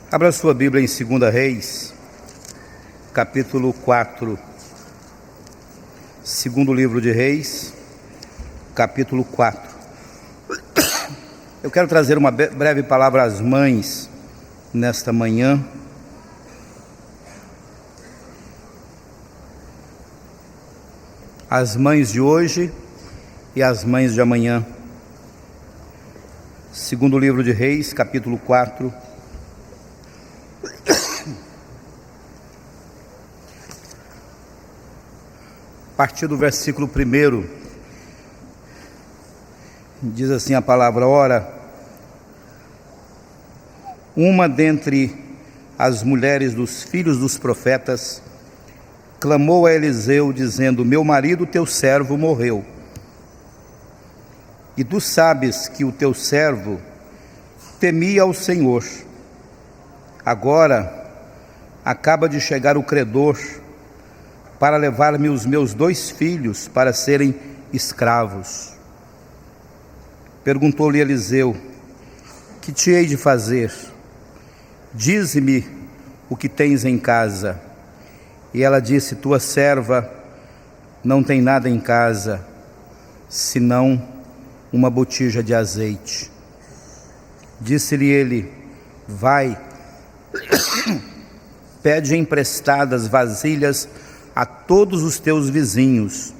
Abra sua Bíblia em 2 Reis, capítulo 4. Segundo livro de Reis, capítulo 4. Eu quero trazer uma breve palavra às mães nesta manhã. As mães de hoje e as mães de amanhã. Segundo livro de Reis, capítulo 4. A partir do versículo 1, diz assim a palavra: Ora, uma dentre as mulheres dos filhos dos profetas clamou a Eliseu, dizendo: Meu marido, teu servo, morreu. E tu sabes que o teu servo temia ao Senhor. Agora acaba de chegar o credor para levar-me os meus 2 filhos para serem escravos. Perguntou-lhe Eliseu: Que te hei de fazer? Dize-me o que tens em casa. E ela disse: Tua serva não tem nada em casa, senão uma botija de azeite. Disse-lhe ele: Vai, pede emprestadas vasilhas a todos os teus vizinhos,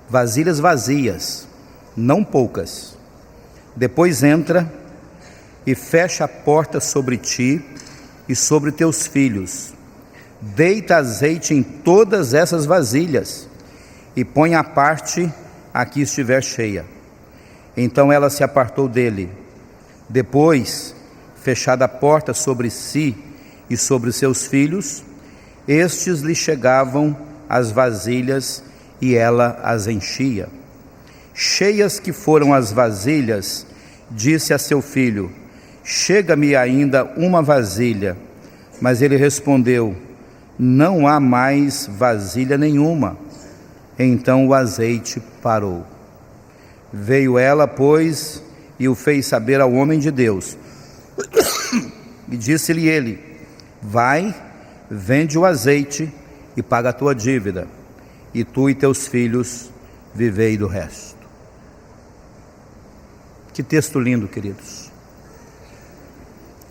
vasilhas vazias, não poucas. Depois entra e fecha a porta sobre ti e sobre teus filhos. Deita azeite em todas essas vasilhas e põe à parte a que estiver cheia. Então ela se apartou dele. Depois, fechada a porta sobre si e sobre seus filhos, estes lhe chegavam as vasilhas e ela as enchia. Cheias que foram as vasilhas, disse a seu filho: Chega-me ainda uma vasilha. Mas ele respondeu: Não há mais vasilha nenhuma. Então o azeite parou. Veio ela, pois, e o fez saber ao homem de Deus. E disse-lhe ele: Vai, vende o azeite e paga a tua dívida, e tu e teus filhos vivei do resto. Que texto lindo, queridos.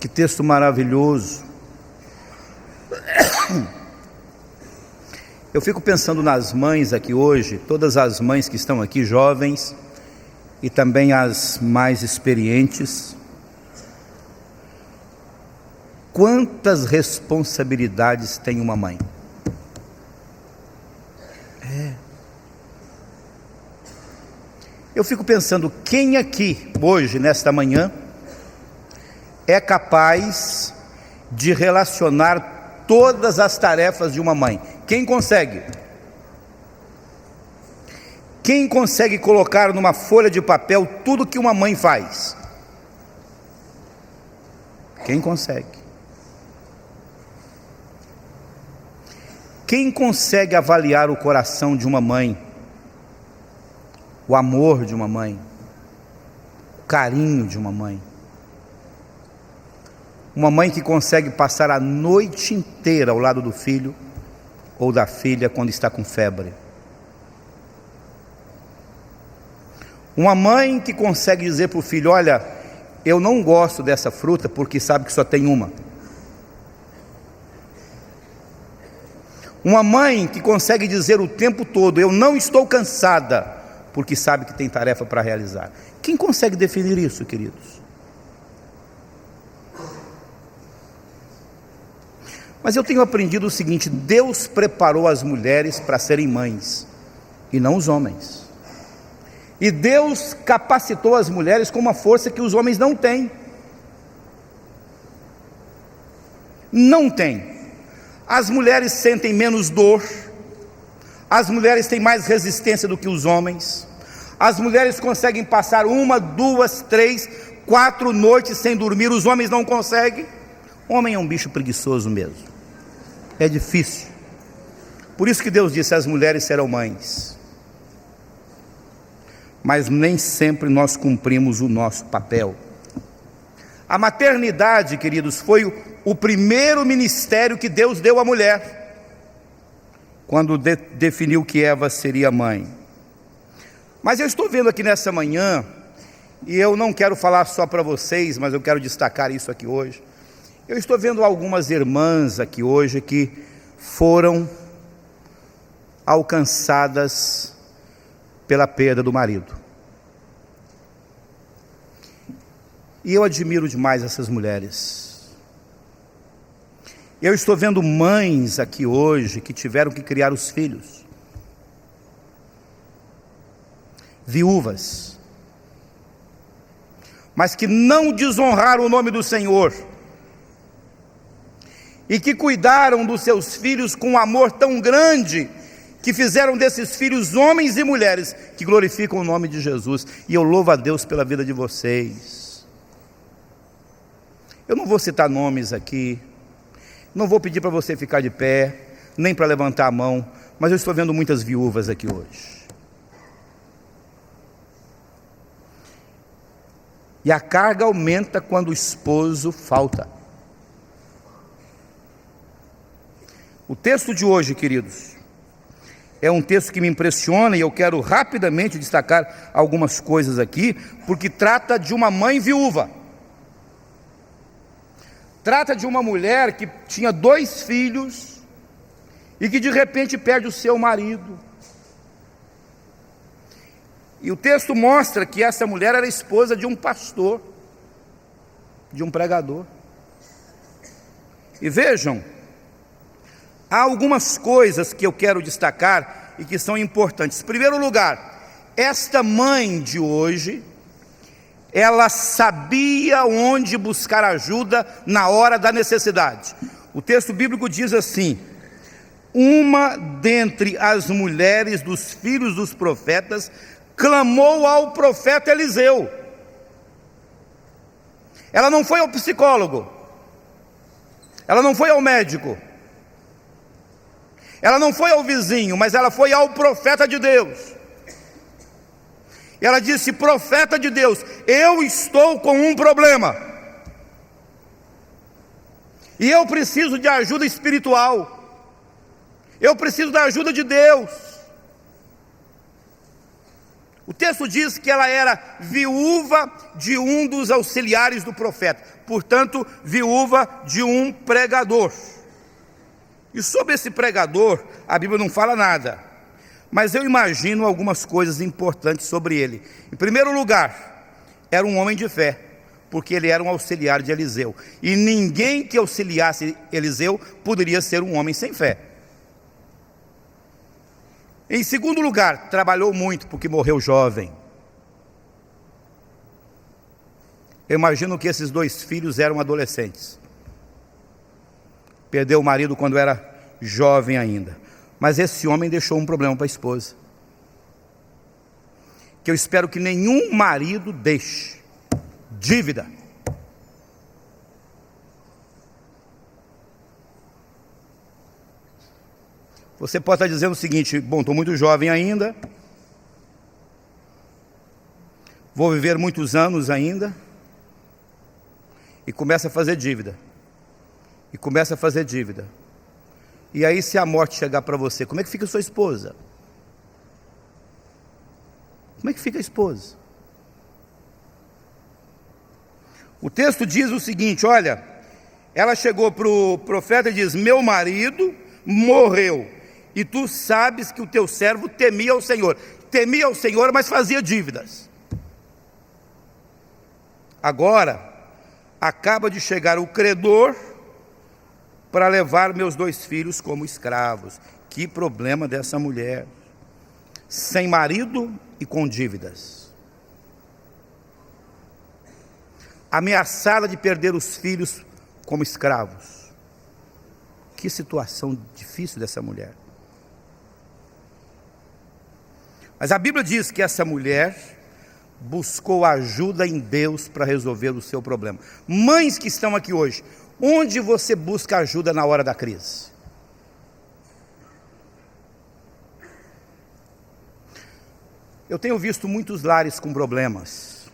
Que texto maravilhoso. Eu fico pensando nas mães aqui hoje, todas as mães que estão aqui, jovens, e também as mais experientes. Quantas responsabilidades tem uma mãe? Eu fico pensando, quem aqui, hoje, nesta manhã, é capaz de relacionar todas as tarefas de uma mãe? Quem consegue? Quem consegue colocar numa folha de papel tudo que uma mãe faz? Quem consegue? Quem consegue avaliar o coração de uma mãe? O amor de uma mãe? O carinho de uma mãe? Uma mãe que consegue passar a noite inteira ao lado do filho ou da filha quando está com febre. Uma mãe que consegue dizer para o filho: Olha, eu não gosto dessa fruta porque sabe que só tem uma. Uma mãe que consegue dizer o tempo todo: Eu não estou cansada, porque sabe que tem tarefa para realizar. Quem consegue definir isso, queridos? Mas eu tenho aprendido o seguinte: Deus preparou as mulheres para serem mães, e não os homens. E Deus capacitou as mulheres com uma força que os homens não têm. Não têm. As mulheres sentem menos dor, as mulheres têm mais resistência do que os homens, as mulheres conseguem passar 1, 2, 3, 4 noites sem dormir, os homens não conseguem. O homem é um bicho preguiçoso mesmo, é difícil. Por isso que Deus disse: as mulheres serão mães. Mas nem sempre nós cumprimos o nosso papel. A maternidade, queridos, foi o primeiro ministério que Deus deu à mulher, quando definiu que Eva seria mãe. Mas eu estou vendo aqui nessa manhã, e eu não quero falar só para vocês, mas eu quero destacar isso aqui hoje. Eu estou vendo algumas irmãs aqui hoje que foram alcançadas pela perda do marido. E eu admiro demais essas mulheres. Eu estou vendo mães aqui hoje que tiveram que criar os filhos, viúvas, mas que não desonraram o nome do Senhor, e que cuidaram dos seus filhos com um amor tão grande, que fizeram desses filhos homens e mulheres que glorificam o nome de Jesus. E eu louvo a Deus pela vida de vocês. Eu não vou citar nomes aqui, não vou pedir para você ficar de pé, nem para levantar a mão, mas eu estou vendo muitas viúvas aqui hoje. E a carga aumenta quando o esposo falta. O texto de hoje, queridos, é um texto que me impressiona, e eu quero rapidamente destacar algumas coisas aqui, porque trata de uma mãe viúva. Trata de uma mulher que tinha 2 filhos e que de repente perde o seu marido. E o texto mostra que essa mulher era esposa de um pastor, de um pregador. E vejam, há algumas coisas que eu quero destacar e que são importantes. Em primeiro lugar, esta mãe de hoje, ela sabia onde buscar ajuda na hora da necessidade. O texto bíblico diz assim: uma dentre as mulheres dos filhos dos profetas clamou ao profeta Eliseu. Ela não foi ao psicólogo, ela não foi ao médico, ela não foi ao vizinho, mas ela foi ao profeta de Deus. Ela disse: profeta de Deus, eu estou com um problema, e eu preciso de ajuda espiritual, eu preciso da ajuda de Deus. O texto diz que ela era viúva de um dos auxiliares do profeta, portanto, viúva de um pregador. E sobre esse pregador, a Bíblia não fala nada, mas eu imagino algumas coisas importantes sobre ele. Em primeiro lugar, era um homem de fé, porque ele era um auxiliar de Eliseu, e ninguém que auxiliasse Eliseu poderia ser um homem sem fé. Em segundo lugar, trabalhou muito, porque morreu jovem. Eu imagino que esses 2 filhos eram adolescentes. Perdeu o marido quando era jovem ainda. Mas esse homem deixou um problema para a esposa, que eu espero que nenhum marido deixe: dívida. Você pode estar dizendo o seguinte: bom, estou muito jovem ainda, vou viver muitos anos ainda, e começa a fazer dívida, e começa a fazer dívida. E aí, se a morte chegar para você, como é que fica a sua esposa? Como é que fica a esposa? O texto diz o seguinte: olha, ela chegou para o profeta e diz: meu marido morreu, e tu sabes que o teu servo temia ao Senhor, mas fazia dívidas. Agora, acaba de chegar o credor para levar meus 2 filhos como escravos. Que problema dessa mulher, sem marido e com dívidas, ameaçada de perder os filhos como escravos. Que situação difícil dessa mulher. Mas a Bíblia diz que essa mulher buscou ajuda em Deus para resolver o seu problema. Mães que estão aqui hoje, onde você busca ajuda na hora da crise? Eu tenho visto muitos lares com problemas.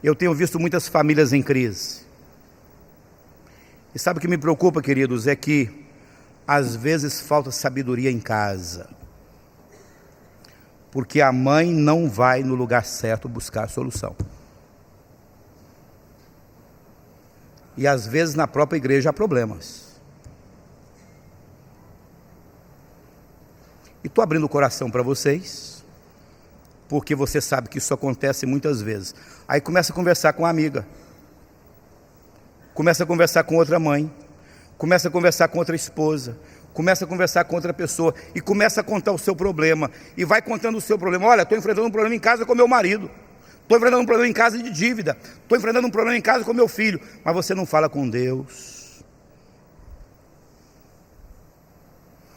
Eu tenho visto muitas famílias em crise. E sabe o que me preocupa, queridos? É que às vezes falta sabedoria em casa, porque a mãe não vai no lugar certo buscar a solução. E às vezes na própria igreja há problemas. E estou abrindo o coração para vocês, porque você sabe que isso acontece muitas vezes. Aí começa a conversar com a amiga, começa a conversar com outra mãe, começa a conversar com outra esposa, começa a conversar com outra pessoa e começa a contar o seu problema. E vai contando o seu problema. Olha, estou enfrentando um problema em casa com meu marido, estou enfrentando um problema em casa de dívida, estou enfrentando um problema em casa com meu filho. Mas você não fala com Deus,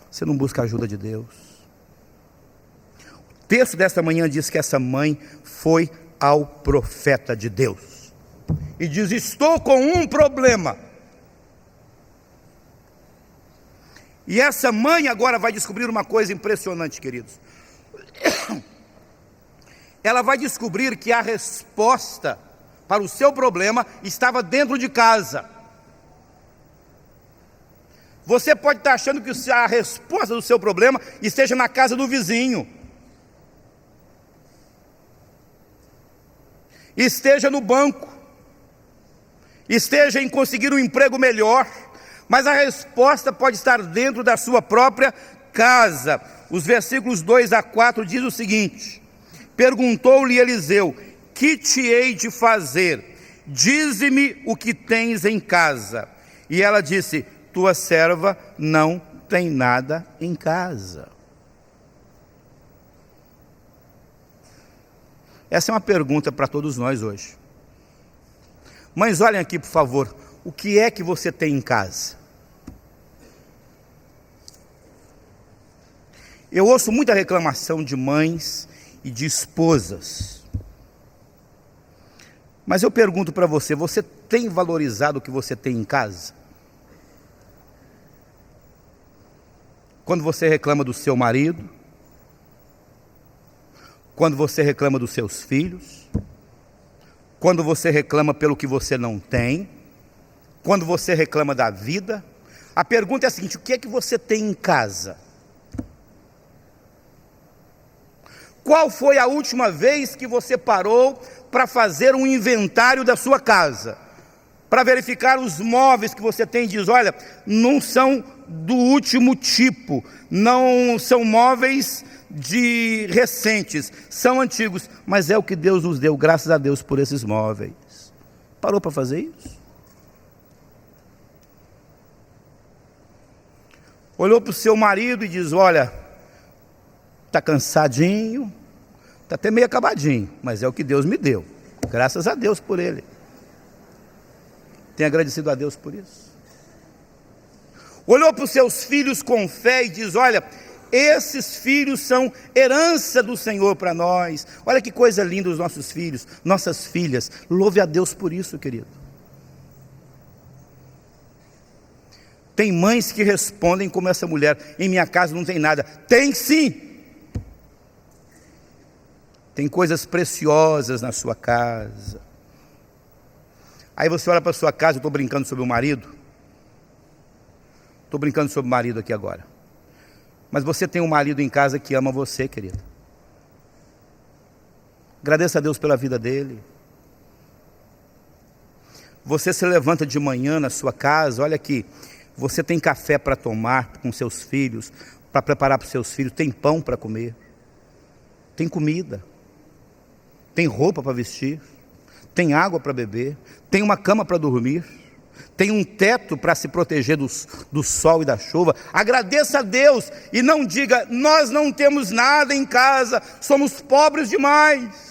você não busca a ajuda de Deus. O texto desta manhã diz que essa mãe foi ao profeta de Deus e diz: estou com um problema. E essa mãe agora vai descobrir uma coisa impressionante, queridos. Ela vai descobrir que a resposta para o seu problema estava dentro de casa. Você pode estar achando que a resposta do seu problema esteja na casa do vizinho, esteja no banco, esteja em conseguir um emprego melhor, mas a resposta pode estar dentro da sua própria casa. Os versículos 2 a 4 diz o seguinte: perguntou-lhe Eliseu: que te hei de fazer? Dize-me o que tens em casa. E ela disse: tua serva não tem nada em casa. Essa é uma pergunta para todos nós hoje. Mães, olhem aqui, por favor. O que é que você tem em casa? Eu ouço muita reclamação de mães e de esposas. Mas eu pergunto para você: você tem valorizado o que você tem em casa? Quando você reclama do seu marido, quando você reclama dos seus filhos, quando você reclama pelo que você não tem, quando você reclama da vida, a pergunta é a seguinte: o que é que você tem em casa? Qual foi a última vez que você parou para fazer um inventário da sua casa? Para verificar os móveis que você tem e diz: olha, não são do último tipo, não são móveis de recentes, são antigos, mas é o que Deus nos deu, graças a Deus por esses móveis. Parou para fazer isso? Olhou para o seu marido e diz: olha, está cansadinho, está até meio acabadinho, mas é o que Deus me deu, graças a Deus por ele. Tem agradecido a Deus por isso? Olhou para os seus filhos com fé e diz: olha, esses filhos são herança do Senhor para nós. Olha que coisa linda os nossos filhos, nossas filhas. Louve a Deus por isso, querido. Tem mães que respondem como essa mulher: em minha casa não tem nada. Tem sim. Tem coisas preciosas na sua casa. Aí você olha para a sua casa. Eu estou brincando sobre o marido. Estou brincando sobre o marido aqui agora. Mas você tem um marido em casa que ama você, querido. Agradeça a Deus pela vida dele. Você se levanta de manhã na sua casa, olha aqui, você tem café para tomar com seus filhos, para preparar para os seus filhos, tem pão para comer, tem comida, tem roupa para vestir, tem água para beber, tem uma cama para dormir, tem um teto para se proteger do sol e da chuva. Agradeça a Deus e não diga: nós não temos nada em casa, somos pobres demais.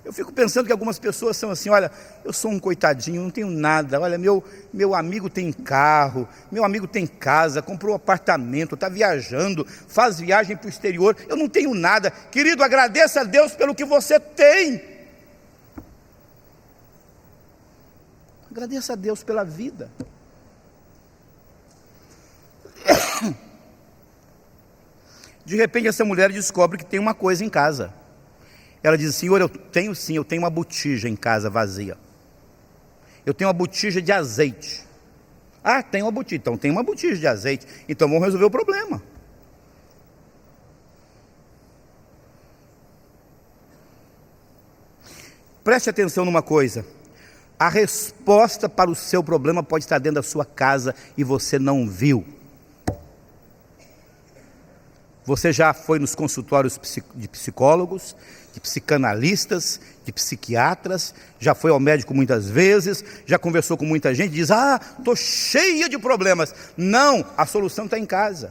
Eu fico pensando que algumas pessoas são assim: olha, eu sou um coitadinho, não tenho nada. Olha, meu amigo tem carro, meu amigo tem casa, comprou um apartamento, está viajando, faz viagem para o exterior. Eu não tenho nada. Querido, agradeça a Deus pelo que você tem. Agradeça a Deus pela vida. De repente essa mulher descobre que tem uma coisa em casa. Ela diz: Senhor, eu tenho sim, eu tenho uma botija em casa vazia. Eu tenho uma botija de azeite. Ah, tem uma botija, então tem uma botija de azeite. Então vamos resolver o problema. Preste atenção numa coisa. A resposta para o seu problema pode estar dentro da sua casa e você não viu. Você já foi nos consultórios de psicólogos, de psicanalistas, de psiquiatras, já foi ao médico muitas vezes, já conversou com muita gente, diz: ah, estou cheia de problemas. Não, a solução está em casa.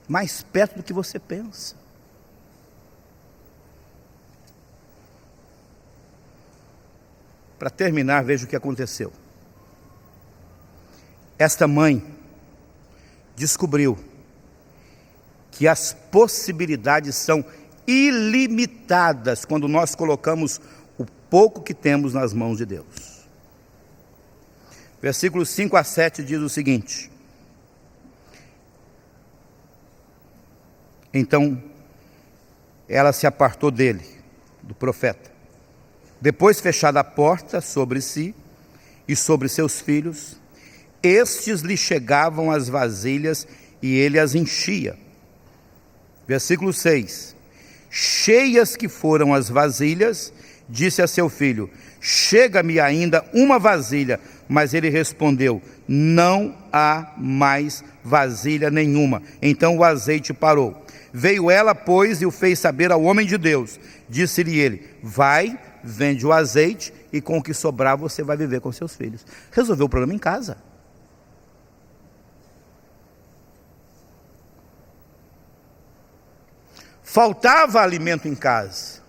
Mais perto do que você pensa. Para terminar, veja o que aconteceu. Esta mãe descobriu que as possibilidades são ilimitadas quando nós colocamos o pouco que temos nas mãos de Deus. Versículos 5 a 7 diz o seguinte: então ela se apartou dele, do profeta. Depois, fechada a porta sobre si e sobre seus filhos, estes lhe chegavam as vasilhas e ele as enchia. Versículo 6: cheias que foram as vasilhas, disse a seu filho: chega-me ainda uma vasilha. Mas ele respondeu: não há mais vasilha nenhuma. Então o azeite parou. Veio ela, pois, e o fez saber ao homem de Deus. Disse-lhe ele: vai, vende o azeite, e com o que sobrar você vai viver com seus filhos. Resolveu o problema em casa. Faltava alimento em casa,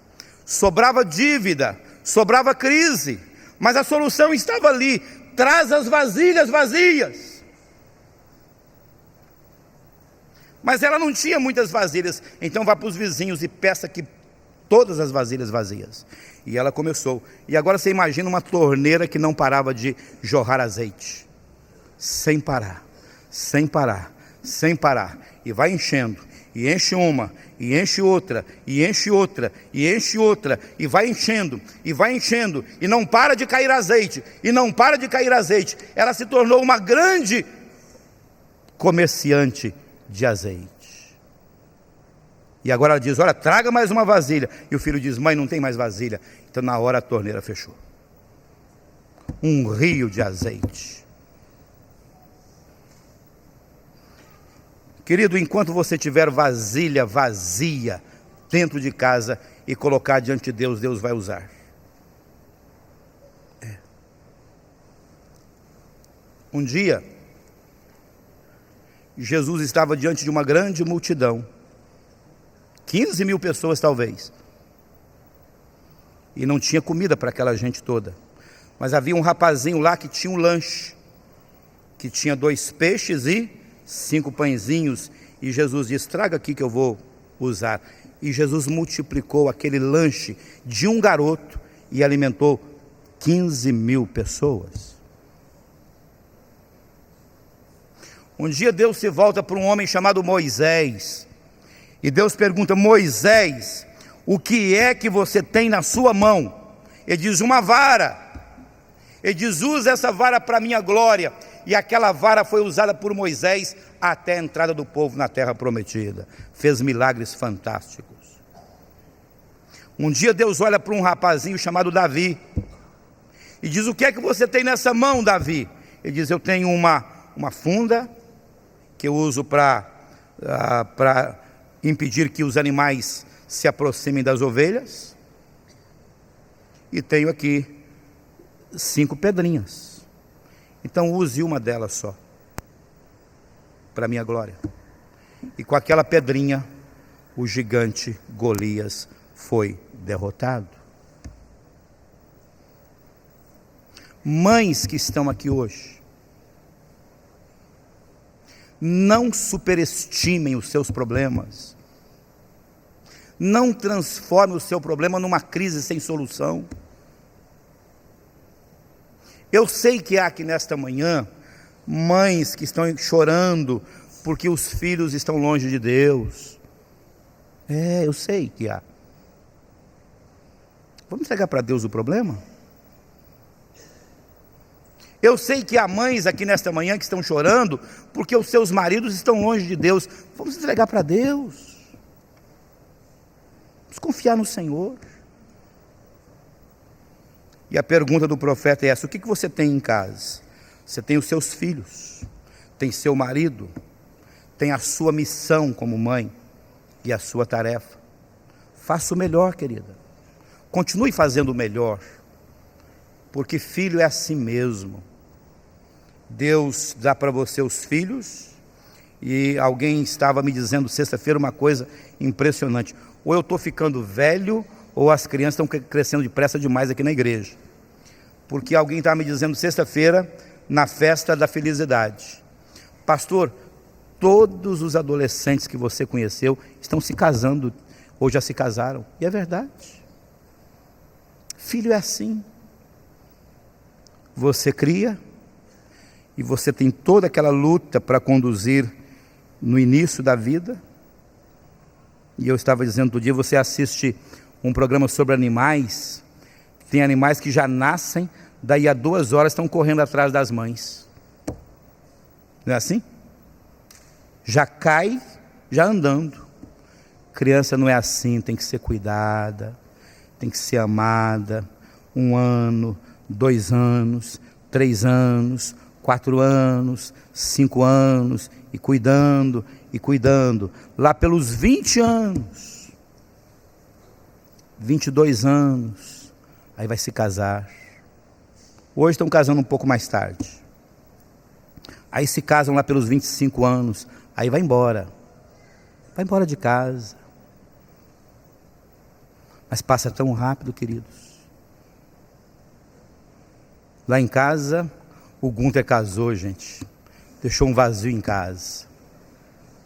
sobrava dívida, sobrava crise, mas a solução estava ali: traz as vasilhas vazias. Mas ela não tinha muitas vasilhas, então vá para os vizinhos e peça que todas as vasilhas vazias. E ela começou. E agora você imagina uma torneira que não parava de jorrar azeite, sem parar, sem parar, sem parar. E vai enchendo, e enche uma, e enche outra, e enche outra, e enche outra, e vai enchendo, e não para de cair azeite, e não para de cair azeite. Ela se tornou uma grande comerciante de azeite. E agora ela diz: olha, traga mais uma vasilha. E o filho diz: mãe, não tem mais vasilha. Então na hora a torneira fechou. Um rio de azeite. Querido, enquanto você tiver vasilha vazia dentro de casa e colocar diante de Deus, Deus vai usar. Um dia, Jesus estava diante de uma grande multidão, 15 mil pessoas talvez, e não tinha comida para aquela gente toda, mas havia um rapazinho lá que tinha um lanche, que tinha 2 peixes e 5 pãezinhos, e Jesus disse: traga aqui que eu vou usar. E Jesus multiplicou aquele lanche de um garoto e alimentou 15 mil pessoas. Um dia Deus se volta para um homem chamado Moisés, e Deus pergunta: Moisés, o que é que você tem na sua mão? Ele diz: uma vara. Ele diz: usa essa vara para a minha glória. E aquela vara foi usada por Moisés até a entrada do povo na terra prometida. Fez milagres fantásticos. Um dia Deus olha para um rapazinho chamado Davi e diz: o que é que você tem nessa mão, Davi? Ele diz: eu tenho uma funda que eu uso para impedir que os animais se aproximem das ovelhas, e tenho aqui 5 pedrinhas, então use uma delas só, para a minha glória. E com aquela pedrinha, o gigante Golias foi derrotado. Mães que estão aqui hoje, não superestimem os seus problemas. Não transforme o seu problema numa crise sem solução. Eu sei que há aqui nesta manhã mães que estão chorando porque os filhos estão longe de Deus. Eu sei que há. Vamos entregar para Deus o problema? Eu sei que há mães aqui nesta manhã que estão chorando porque os seus maridos estão longe de Deus. Vamos entregar para Deus. Vamos confiar no Senhor. E a pergunta do profeta é essa: o que você tem em casa? Você tem os seus filhos, tem seu marido, tem a sua missão como mãe e a sua tarefa. Faça o melhor, querida. Continue fazendo o melhor, porque filho é assim mesmo. Deus dá para você os filhos. E alguém estava me dizendo sexta-feira uma coisa impressionante: ou eu estou ficando velho, ou as crianças estão crescendo depressa demais aqui na igreja. Porque alguém estava me dizendo sexta-feira, na festa da felicidade: pastor, todos os adolescentes que você conheceu estão se casando, ou já se casaram. E é verdade. Filho é assim. Você cria, e você tem toda aquela luta para conduzir no início da vida. E eu estava dizendo outro dia, você assiste um programa sobre animais, tem animais que já nascem, daí a 2 horas estão correndo atrás das mães. Não é assim? Já cai, já andando. Criança não é assim, tem que ser cuidada, tem que ser amada. 1 ano, 2 anos, 3 anos, 4 anos, 5 anos, e cuidando, e cuidando. Lá pelos 20 anos, 22 anos, aí vai se casar. Hoje estão casando um pouco mais tarde. Aí se casam lá pelos 25 anos, aí vai embora de casa. Mas passa tão rápido, queridos. Lá em casa, o Gunter casou, gente. Deixou um vazio em casa.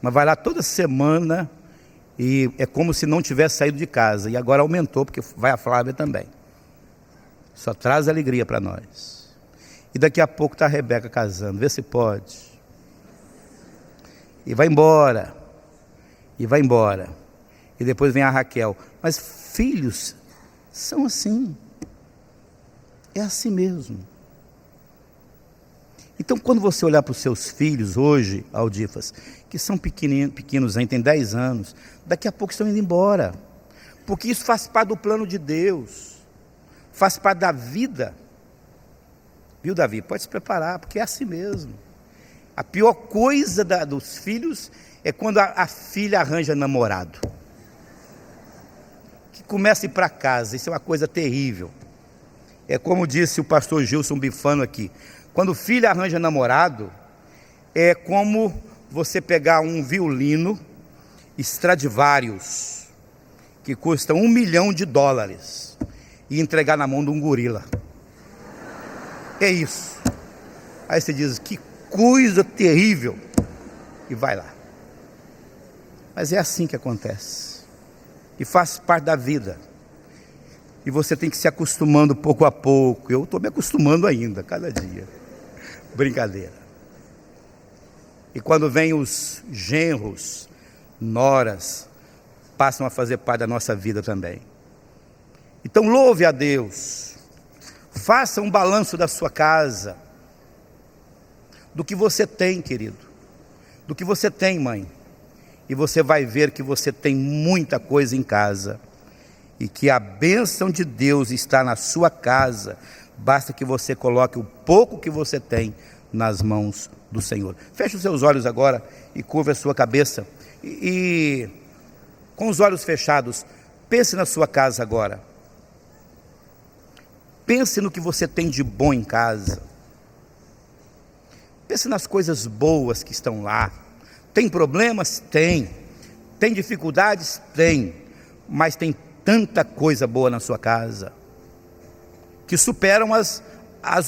Mas vai lá toda semana e é como se não tivesse saído de casa. E agora aumentou, porque vai a Flávia também. Só traz alegria para nós. E daqui a pouco está a Rebeca casando. Vê se pode. E vai embora. E vai embora. E depois vem a Raquel. Mas filhos são assim. É assim mesmo. Então, quando você olhar para os seus filhos hoje, Aldifas, que são pequenos ainda, tem 10 anos, daqui a pouco estão indo embora. Porque isso faz parte do plano de Deus. Faz parte da vida. Viu, Davi? Pode se preparar, porque é assim mesmo. A pior coisa dos filhos é quando a filha arranja namorado. Que começa a ir para casa, isso é uma coisa terrível. É como disse o pastor Gilson Bifano aqui: quando o filho arranja namorado, é como você pegar um violino Stradivarius, que custa $1 milhão, e entregar na mão de um gorila. É isso. Aí você diz, que coisa terrível, e vai lá. Mas é assim que acontece, e faz parte da vida. E você tem que se acostumando pouco a pouco. Eu estou me acostumando ainda, cada dia. Brincadeira. E quando vem os genros, noras, passam a fazer parte da nossa vida também. Então louve a Deus. Faça um balanço da sua casa. Do que você tem, querido. Do que você tem, mãe. E você vai ver que você tem muita coisa em casa. E que a bênção de Deus está na sua casa. Basta que você coloque o pouco que você tem nas mãos do Senhor. Feche os seus olhos agora e curva a sua cabeça. E com os olhos fechados, pense na sua casa agora. Pense no que você tem de bom em casa. Pense nas coisas boas que estão lá. Tem problemas? Tem. Tem dificuldades? Tem. Mas tem tanta coisa boa na sua casa, que superam as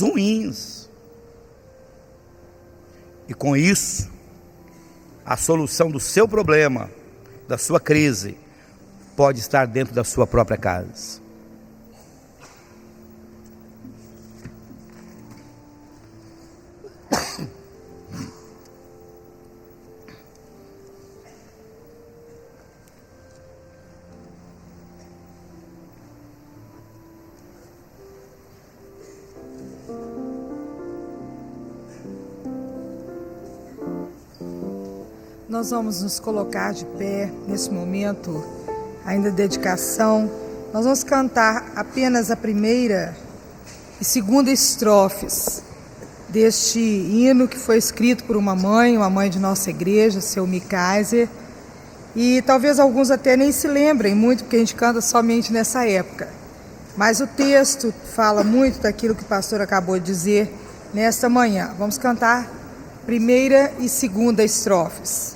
ruins. E com isso, a solução do seu problema, da sua crise, pode estar dentro da sua própria casa. nós vamos nos colocar de pé nesse momento, ainda de dedicação. Nós vamos cantar apenas a primeira e segunda estrofes deste hino que foi escrito por uma mãe de nossa igreja, seu Mikaiser. E talvez alguns até nem se lembrem muito, porque a gente canta somente nessa época. Mas o texto fala muito daquilo que o pastor acabou de dizer nesta manhã. Vamos cantar primeira e segunda estrofes.